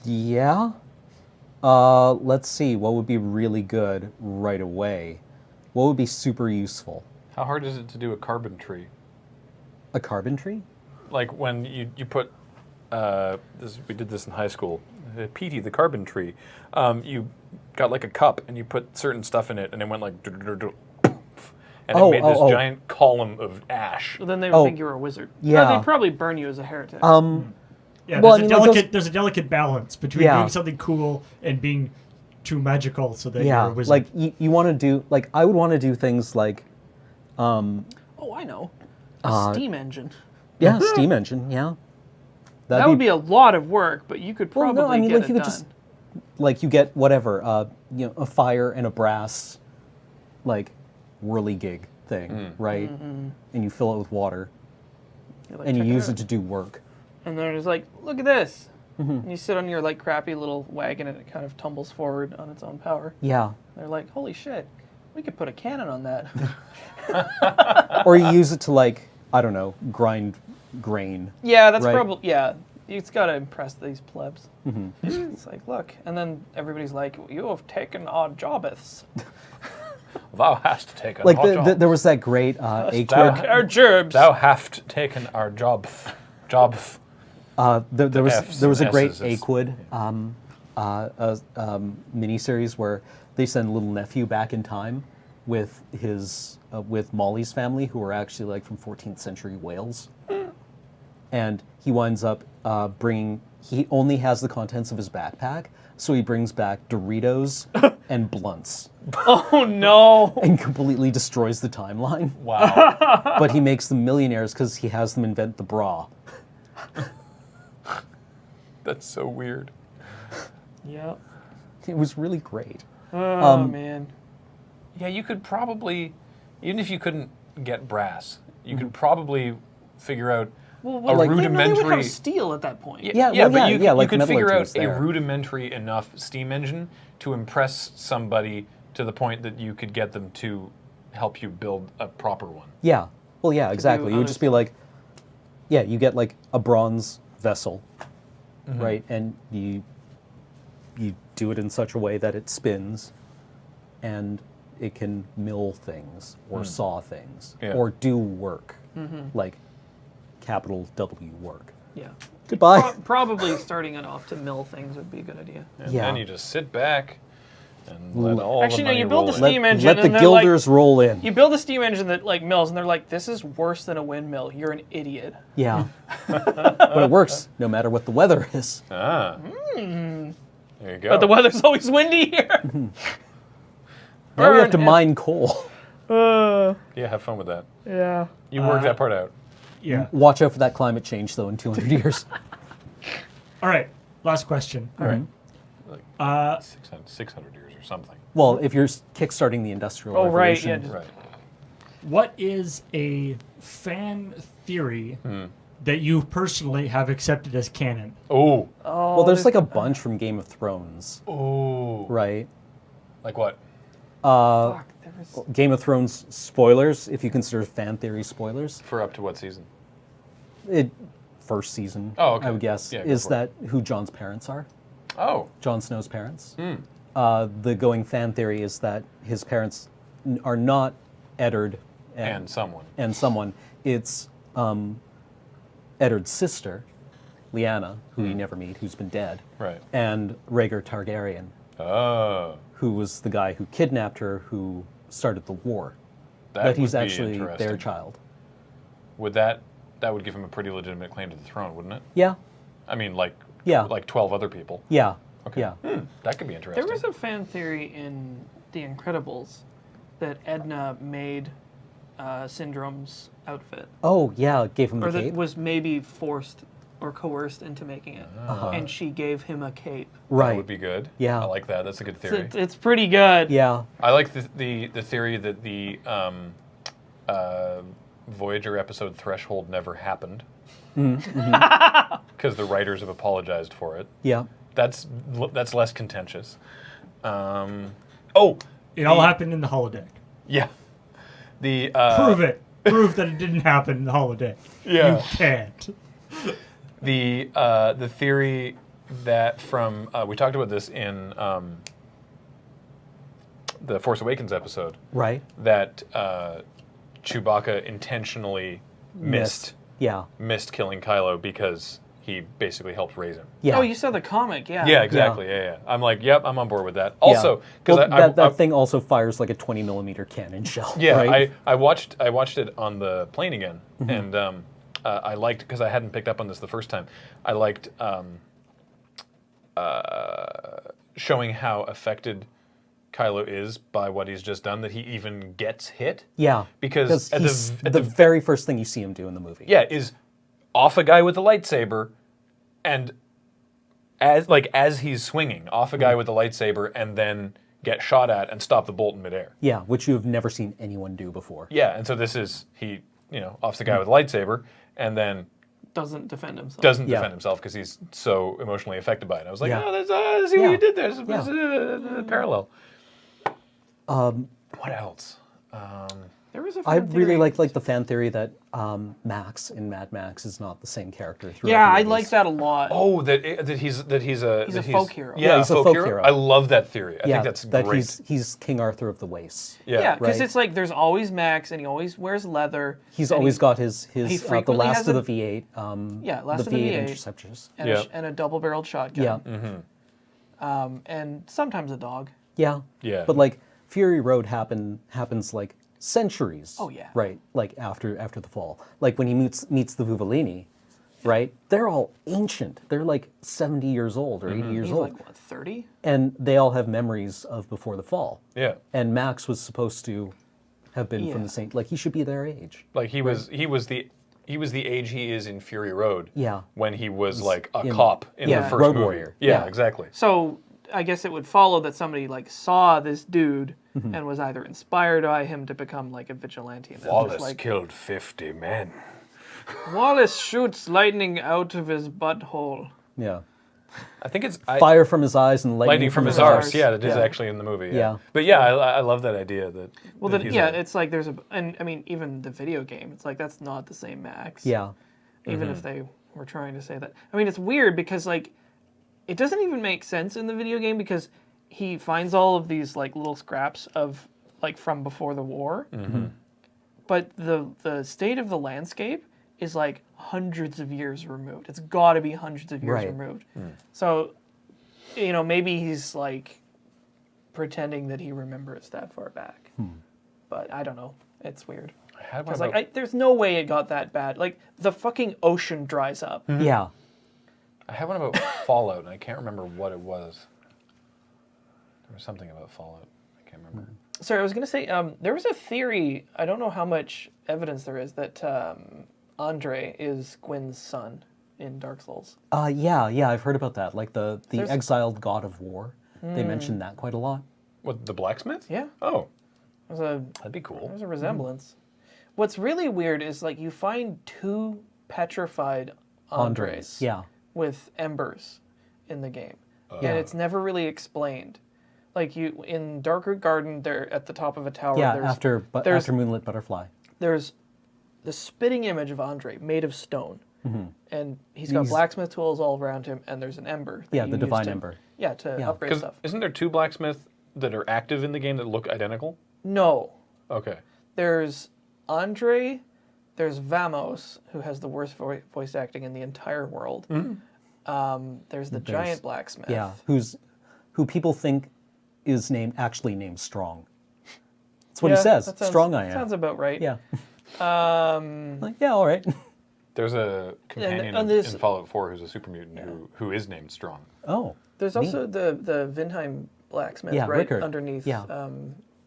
Yeah. Let's see. What would be really good right away? What would be super useful? How hard is it to do a carbon tree? A carbon tree? Like when you put, we did this in high school, Petey, the carbon tree. You got like a cup and you put certain stuff in it and it went like, and it made this giant column of ash. Well, then they would think you were a wizard. Yeah. No, they'd probably burn you as a heretic. Yeah, Well, there's a delicate balance between doing something cool and being too magical so that you're a wizard. Like you want to do, like I would want to do things like, oh, I know. A steam engine. yeah, steam engine, yeah. That would be a lot of work, but you could probably get it done. Just, like you get whatever, a fire and a brass, like whirligig thing, right? And you fill it with water, You're like, and you "Check it use out." it to do work. And they're just like, look at this. And you sit on your like crappy little wagon and it kind of tumbles forward on its own power. Yeah. They're like, holy shit, we could put a cannon on that. Or you use it to like, I don't know, grind grain. Yeah, that's Right. probably, yeah. It's got to impress these plebs. It's like, look. And then everybody's like, you have taken our jobbeths. Thou hast taken Like our job. there was that great Aquid. Our gerbs. Thou hast taken our job. There Fs was a and great Ss is- Aquid miniseries where they send little nephew back in time with his with Molly's family, who are actually like from 14th century Wales, and he winds up bringing. He only has the contents of his backpack, so he brings back Doritos and blunts Oh, no. and completely destroys the timeline. Wow. But he makes them millionaires because he has them invent the bra. That's so weird. Yep. It was really great. Oh, man. Yeah, you could probably, even if you couldn't get brass, you could probably figure out Well, a they would rudimentary. have steel at that point. Yeah, Yeah, well, but you, yeah, like you could figure out metallurgy's a there. rudimentary enough steam engine to impress somebody to the point that you could get them to help you build a proper one. Yeah. Well, yeah, exactly. You would just be like, yeah, you get like a bronze vessel, right? And you do it in such a way that it spins and it can mill things or saw things or do work, like capital W work. Yeah. Goodbye. Probably starting it off to mill things would be a good idea. And Yeah. then you just sit back and let all Actually, the no, money you build roll a in. steam engine Let the and they're like- guilders roll in. You build a steam engine that like mills, and they're like, "This is worse than a windmill. You're an idiot." Yeah. But it works no matter what the weather is. Ah. There you go. But the weather's always windy here. Now we have to Burn. mine coal. Yeah, have fun with that. Yeah. You work that part out. Yeah. Watch out for that climate change, though, in 200 years. All right. Last question. All right. Like 600 years or something. Well, if you're kickstarting the Industrial Oh, right, Revolution. yeah, just- Right. What is a fan theory that you personally have accepted as canon? Oh. Well, there's like a bunch from Game of Thrones, Oh. right? Like what? Fuck, there was... Game of Thrones spoilers, if you consider fan theory spoilers. For up to what season? First season, Oh, okay. I would guess, Yeah, go is for that who Jon's parents are? Oh. Jon Snow's parents. The going fan theory is that his parents are not Eddard And someone. and someone. It's Eddard's sister, Lyanna, who we never meet, who's been dead, Right. and Rhaegar Targaryen, Oh. who was the guy who kidnapped her, who started the war. That But he's would be actually their interesting. child. Would that would give him a pretty legitimate claim to the throne, wouldn't it? Yeah, I mean, like Yeah. like 12 other people. yeah, Okay. yeah. That could be interesting. There was a fan theory in The Incredibles that Edna made Syndrome's outfit, Oh, yeah, gave him or the that cape. was maybe forced or coerced into making it, and she gave him a cape. That Right. would be good. Yeah. I like that. That's a good So theory. it's pretty good. Yeah, I like the theory that the Voyager episode Threshold never happened. because the writers have apologized for it. Yeah. That's less contentious. It all happened in the holodeck. Yeah. The Prove it. Prove that it didn't happen in the holodeck. Yeah. You can't. The theory that from we talked about this in the Force Awakens episode, Right. that Chewbacca intentionally missed killing Kylo because he basically helped raise him. Yeah. Oh, you saw the comic, yeah. Yeah, exactly. Yeah. I'm like, yep, I'm on board with that. Also, because that thing also fires like a 20mm cannon shell. yeah, right? I watched it on the plane again, and I liked, because I hadn't picked up on this the first time. I liked showing how affected Kylo is by what he's just done, that he even gets hit. Yeah. Because at he's the the very first thing you see him do in the movie. yeah, is off a guy with a lightsaber, and as he's swinging off a guy with a lightsaber, and then get shot at and stop the bolt in midair. Yeah, which you have never seen anyone do before. Yeah, and so this is he offs the guy with a lightsaber, and then Doesn't defend himself. doesn't Yeah. defend himself because he's so emotionally affected by it. I was like, Yeah. oh, I see what Yeah. you did there. There's Yeah. a parallel. What else? There was a I fan really theory. like the fan theory that Max in Mad Max is not the same character. throughout Yeah, the I movies. like that a lot. Oh, that he's a He's a folk hero. Yeah, he's a folk hero. I love that theory. I Yeah, think that's that great. he's King Arthur of the Wastes. Yeah, because Right. it's like there's always Max, and he always wears leather. He's and always he- got his he the frequently last has of a- the V8. Last the of the V8 V8. interceptors. and, Yeah. and a double-barreled shotgun. Yeah, And sometimes a dog. yeah, Yeah. But like Fury Road happens like centuries. Oh, yeah. Right, like after the fall. Like when he meets the Vuvalini, right? They're all ancient. They're like 70 years old or 80 years He's old, like, what, 30? and they all have memories of before the fall. Yeah. And Max was supposed to have been from Yeah. the same. Like he should be their age. Like he was the age he is in Fury Road. Yeah. When he was like a in- cop in yeah, the first Road movie. Warrior. Yeah, Yeah. exactly. So I guess it would follow that somebody like saw this dude Mm-hmm. and was either inspired by him to become like a vigilante. And then Wallace just, like, killed 50 men. Wallace shoots lightning out of his butthole. Yeah. I think it's Fire from his eyes and lightning from his arse. arse. Yeah, that is Yeah. actually in the movie. Yeah. Yeah. But yeah, I love that idea that. Well, that then, he's yeah, a- it's like there's and I mean, even the video game, it's like that's not the same Max. Yeah. Even if they were trying to say that. I mean, it's weird because like it doesn't even make sense in the video game because he finds all of these like little scraps of like from before the war. But the state of the landscape is like hundreds of years removed. It's got to be hundreds of years Right. removed. So, maybe he's like pretending that he remembers that far back. But I don't know. It's weird. I had I one was about, like, there's no way it got that bad. Like, the fucking ocean dries up. Yeah. I had one about Fallout, and I can't remember what it was. There was something about Fallout. I can't remember. Sorry, I was going to say, there was a theory, I don't know how much evidence there is, that Andre is Gwyn's son in Dark Souls. Yeah, I've heard about that. Like the There's- exiled god of war. They mentioned that quite a lot. What, the blacksmith? Yeah, Oh, there's a that'd be cool. There's a resemblance. What's really weird is like you find two petrified Andres Yeah. with embers in the game, Yeah. and it's never really explained. Like you in Darkroot Garden, they're at the top of a tower. Yeah, there's, after there's Moonlit Butterfly. there's the spitting image of Andre made of stone, and he's got He's- blacksmith tools all around him, and there's an ember. that Yeah, you the use divine to- ember. Yeah, to Yeah. upgrade Because stuff. isn't there two blacksmiths that are active in the game that look identical? No, Okay. there's Andre, there's Vamos, who has the worst voice acting in the entire world. There's the giant blacksmith. Yeah, who people think is actually named Strong. That's what he says. that sounds- Strong I am. Sounds about right. Yeah. Like, yeah, all right. There's a companion and there's- in Fallout 4 who's a super mutant who is named Strong. Oh. There's also the Vinheim blacksmith Yeah, right Rickard. underneath Yeah.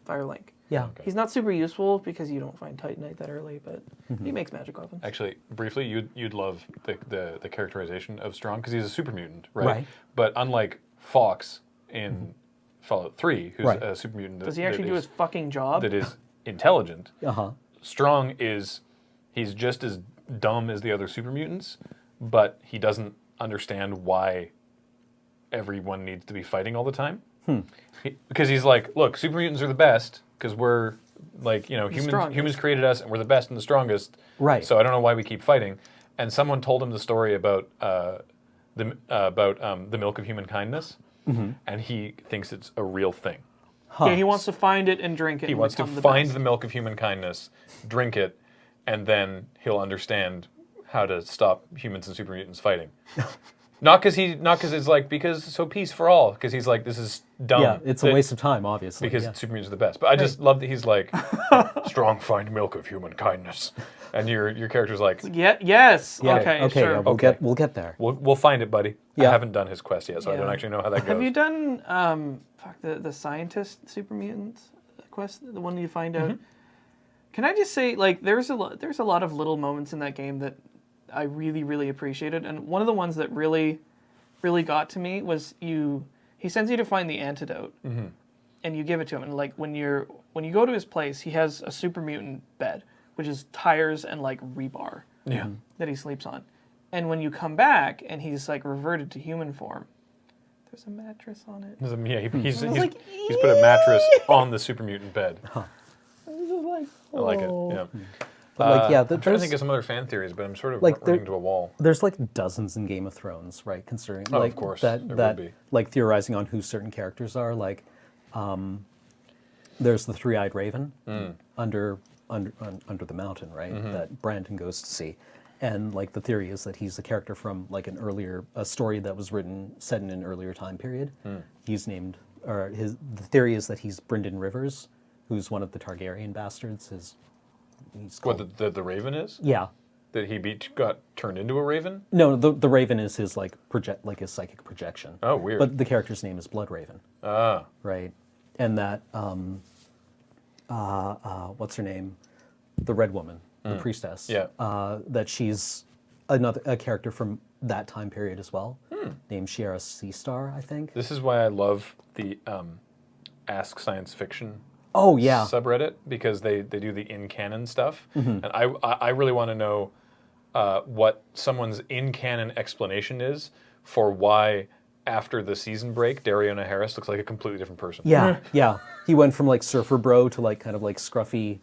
Firelink. Yeah. Okay. He's not super useful because you don't find Titanite that early, but he makes magic weapons. Actually, briefly, you'd love the characterization of Strong because he's a super mutant, right? Right. But unlike Fox in Fallout 3, who's Right. a super mutant, Does he actually do his fucking job? that is intelligent. Uh-huh. Strong is he's just as dumb as the other super mutants, but he doesn't understand why everyone needs to be fighting all the time. Because he's like, look, super mutants are the best because we're like, humans created us and we're the best and the strongest. Right. So I don't know why we keep fighting. And someone told him the story about the milk of human kindness, and he thinks it's a real thing. Yeah, he wants to find it and drink it. He wants to find the milk of human kindness, drink it, and then he'll understand how to stop humans and super mutants fighting. Not because it's like, because so peace for all, because he's like, this is dumb. Yeah, it's a waste of time, obviously. Because super mutants are the best. But I just love that he's like, strong find milk of human kindness. And your character's like, yes. Yeah, Okay, sure. Yeah, we'll get there. we'll find it, buddy. Yeah. I haven't done his quest yet, so I don't actually know how that goes. Have you done the scientist super mutants quest, the one you find out? Can I just say, like, there's a lot of little moments in that game that I really, really appreciated, and one of the ones that really, really got to me was he sends you to find the antidote, and you give it to him, and like when you go to his place, he has a super mutant bed, which is tires and like rebar that he sleeps on, and when you come back and he's like reverted to human form, there's a mattress on it. He's put a mattress on the super mutant bed. I like it. Yeah. But I'm trying to think of some other fan theories, but I'm sort of running to a wall. There's like dozens in Game of Thrones, right? Considering of course, there would be. Like theorizing on who certain characters are. Like, there's the three-eyed raven under the mountain, right? That Brandon goes to see, and like the theory is that he's a character from like a story that was set in an earlier time period. He's named, the theory is that he's Brynden Rivers, who's one of the Targaryen bastards. What the Raven is? Yeah. That he got turned into a Raven? No, the Raven is his his psychic projection. Oh, weird. But the character's name is Blood Raven. Ah. Right. And that what's her name? The Red Woman, the priestess. Yeah. That she's a character from that time period as well, named Shiera Seastar, I think. This is why I love the Ask Science Fiction subreddit, because they do the in-canon stuff. And I really want to know what someone's in-canon explanation is for why, after the season break, Dariona Harris looks like a completely different person. Yeah, yeah. He went from like surfer bro to like kind of like scruffy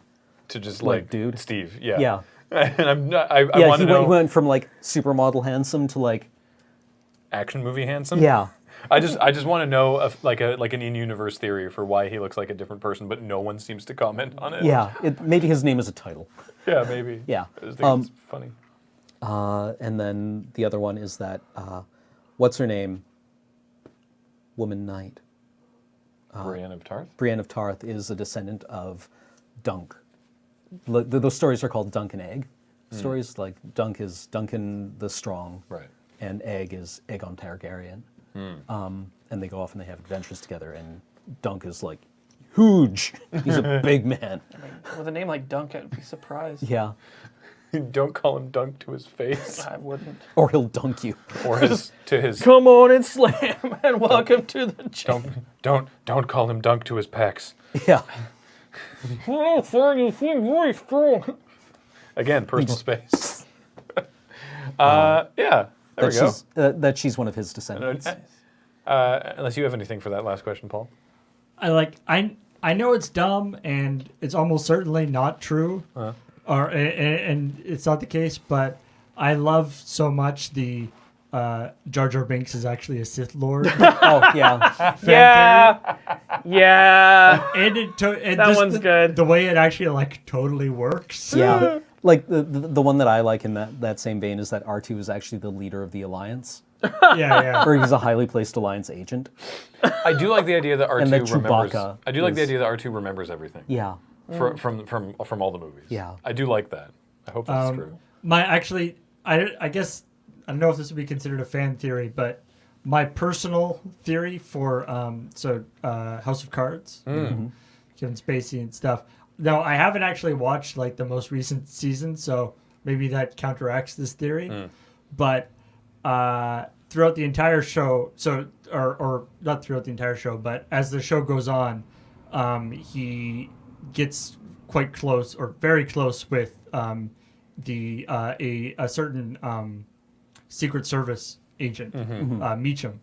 to just like dude. Steve. Yeah. Yeah. And I want to know. He went from like supermodel handsome to like action movie handsome. Yeah. I just want to know like an in-universe theory for why he looks like a different person, but no one seems to comment on it. Yeah, maybe his name is a title. Yeah, maybe. Yeah. I just think it's funny. And then the other one is that, what's her name? Woman Knight. Brienne of Tarth? Brienne of Tarth is a descendant of Dunk. Those stories are called Dunk and Egg stories. Like Dunk is Duncan the Strong, right? And Egg is Aegon Targaryen. And they go off and they have adventures together. And Dunk is like huge. He's a big man. I mean, with a name like Dunk, I'd be surprised. Yeah. Don't call him Dunk to his face. I wouldn't. Or he'll dunk you. Or to his. Come on and slam and welcome to the gym. Don't call him Dunk to his pecs. Yeah. Oh, sir, you seem very strong. Again, personal space. Yeah. There we go. That she's one of his descendants. Unless you have anything for that last question, Paul. I know it's dumb and it's almost certainly not true, and it's not the case. But I love so much the Jar Binks is actually a Sith Lord. Oh yeah, yeah. And that one's good. The way it actually like totally works. Yeah. Like the one that I like in that same vein is that R2 is actually the leader of the Alliance. Yeah. Or he's a highly placed Alliance agent. I do like the idea that R2 and that remembers. Chewbacca I do like the idea that R2 remembers everything. Yeah. From all the movies. Yeah. I do like that. I hope that's true. I guess I don't know if this would be considered a fan theory, but my personal theory for House of Cards, Kevin Spacey and stuff. Now, I haven't actually watched like the most recent season, so maybe that counteracts this theory. But throughout the entire show, or not throughout the entire show, but as the show goes on, he gets quite close or very close with a certain Secret Service agent, Meacham,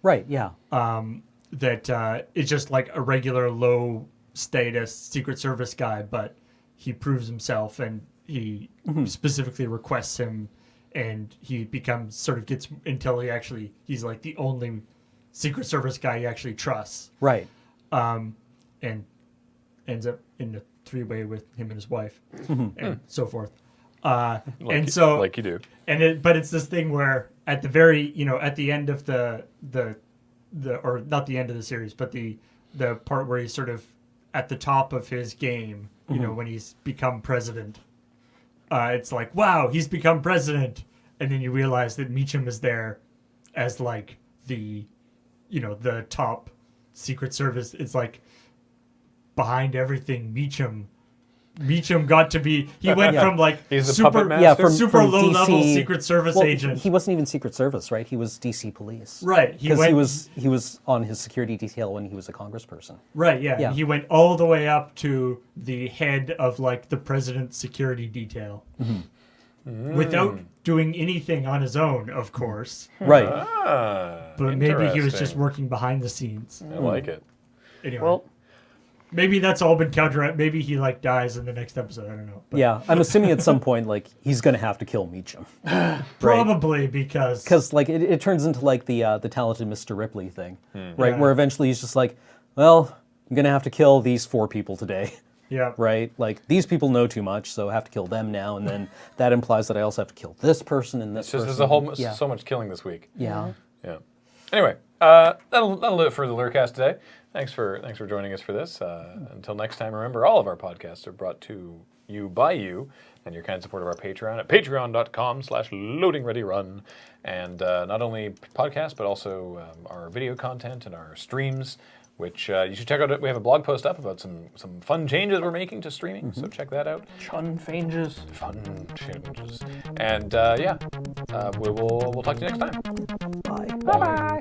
Right. Yeah. that is just like a regular low status Secret Service guy, but he proves himself and he specifically requests him, and he becomes gets until he's like the only Secret Service guy he actually trusts. Right. And ends up in a three-way with him and his wife, and so forth. Like you do. But it's this thing where at the very, at the end of the or not the end of the series, but the part where he's sort of at the top of his game, when he's become president, it's like, wow, he's become president, and then you realize that Meacham is there as like the top Secret Service. It's like behind everything, Meacham got to be. He went from like he's the super, puppet master? From super low DC, level Secret Service agent. He wasn't even Secret Service, right? He was DC Police. Right. Because he was on his security detail when he was a congressperson. Right. Yeah. Yeah. He went all the way up to the head of like the president's security detail, without doing anything on his own, of course. Right. But maybe he was just working behind the scenes. I like it. Anyway. Well, maybe that's all been counteracted. Maybe he like dies in the next episode. I don't know. But Yeah, I'm assuming at some point, like, he's going to have to kill Meacham. probably because Like, it turns into, like, the talented Mr. Ripley thing, right? Yeah. Where eventually he's just like, well, I'm going to have to kill these 4 people today, yeah. right? Like, these people know too much, so I have to kill them now, and then that implies that I also have to kill this person and this person. There's a whole Yeah. so much killing this week. Yeah. Yeah. Anyway, that'll do it for the LRRcast today. Thanks for joining us for this. Until next time, remember all of our podcasts are brought to you by you and your kind support of our Patreon at patreon.com/LoadingReadyRun. And not only podcasts, but also our video content and our streams, which you should check out. We have a blog post up about some fun changes we're making to streaming, so check that out. fun changes. Fun changes. And we'll talk to you next time. Bye. Bye-bye.